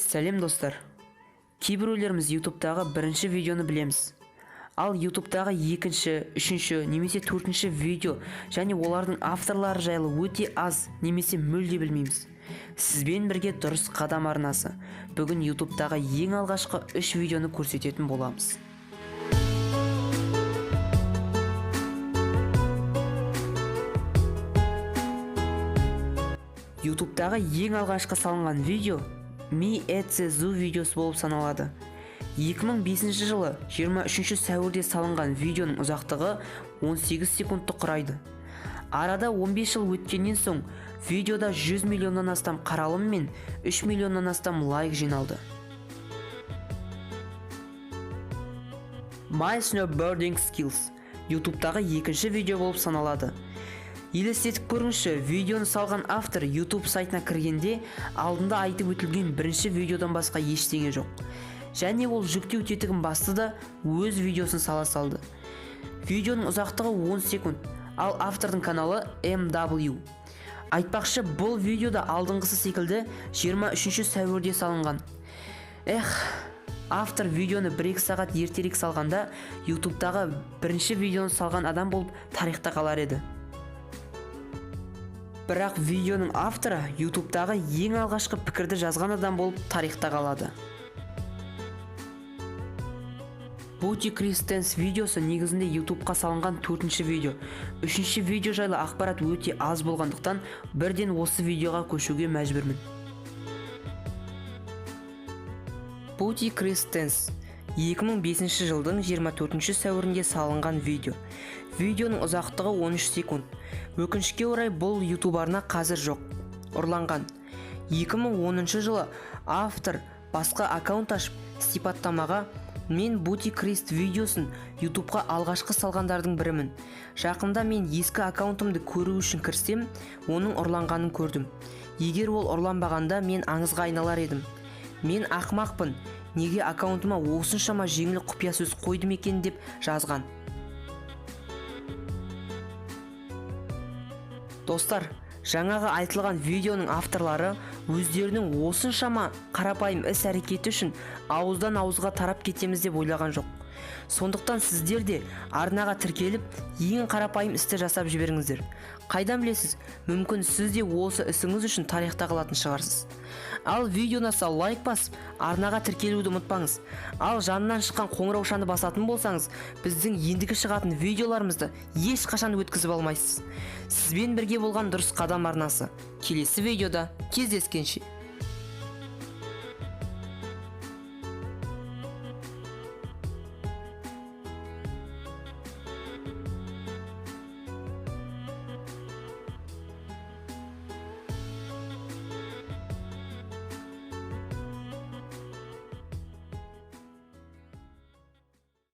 Сәлем достар. Кейбіреулеріміз YouTube'дағы бірінші видеоны білеміз. Ал YouTube'дағы екінші, үшінші, немесе төртінші видео және олардың авторлары жайлы өте аз немесе мүлде білмейміз. Сізбен бірге дұрыс қадам арнасы. Бүгін YouTube'дағы ең алғашқы 3 видеоны көрсететін боламыз. YouTube'дағы ең алғашқы салынған видео Mi Etsu видеосы болып саналады. 2005 жылы 23 сәуірде салынған видеоның ұзақтығы 18 секундты құрайды. Арада 15 жыл өткеннен соң видеода 100 миллионнан астам қаралым мен 3 миллионнан астам лайк жиналды. My Snowboarding Skills YouTube'дағы екінші видео болып саналады. Елестетіп көріңізші, видеоны салған автор YouTube сайтына кіргенде алдында айтып өтілген бірінші видеодан басқа ештеңе жоқ. Және ол жүктеу тетігін басты да өз видеосын сала салды. Видеоның ұзақтығы 10 секунд, ал автордың каналы MW. Айтпақшы, бұл видеода алдыңғысы секілді 23 сәуірде салынған. Автор видеоны 1-2 сағат ертерек салғанда YouTube'дағы бірінші видеоны салған адам болып тарихта қалар еді. Бірақ видеоның авторы YouTube'дағы ең алғашқы пікірді жазған адам болып тарихта қалады. Booty Kristens видеосы негізінде YouTube'қа салынған 4-ші видео. 3-ші видео жайлы ақпарат өте аз болғандықтан бірден осы видеоға көшуге мәжбүрмін. Booty Kristens 2005 жылдың 24 сәуірінде салынған видео. Видеоның ұзақтығы 13 секунд. Өкінішке орай бұл YouTube арна қазір жоқ, ұрланған. 2010 жылы автор басқа аккаунт ашып, сипаттамаға мен Booty Krist видеосын YouTube'қа алғашқы салғандардың бірімін. Жақында мен ескі аккаунтымды көру үшін кірсем, оның ұрланғанын көрдім. Егер ол ұрланбағанда мен аңызға айналар едім. Мен ақымақпын, неге аккаунтыма осыншама жеңіл құпия сөз қойдым екен деп жазған. Достар, жаңағы айтылған видеоның авторлары өздерінің осыншама қарапайым іс-әрекеті үшін ауыздан ауызға тарап кетеміз деп ойлаған жоқ. Сондықтан сіздер де арнаға тіркеліп, ең қарапайым істі жасап жіберіңіздер. Қайдан білесіз, мүмкін сіз де осы ісіңіз үшін тарихта қалатын шығарсыз. Ал видеоны лайк басып, арнаға тіркелуді ұмытпаңыз. Ал жанынан шыққан қоңыраушаны басатын болсаңыз, біздің ендігі шығатын видеоларымызды ешқашан өткізіп алмайсыз. Сізбен бірге болған дұрыс қадам арнасы. Келесі видеода кездескенше.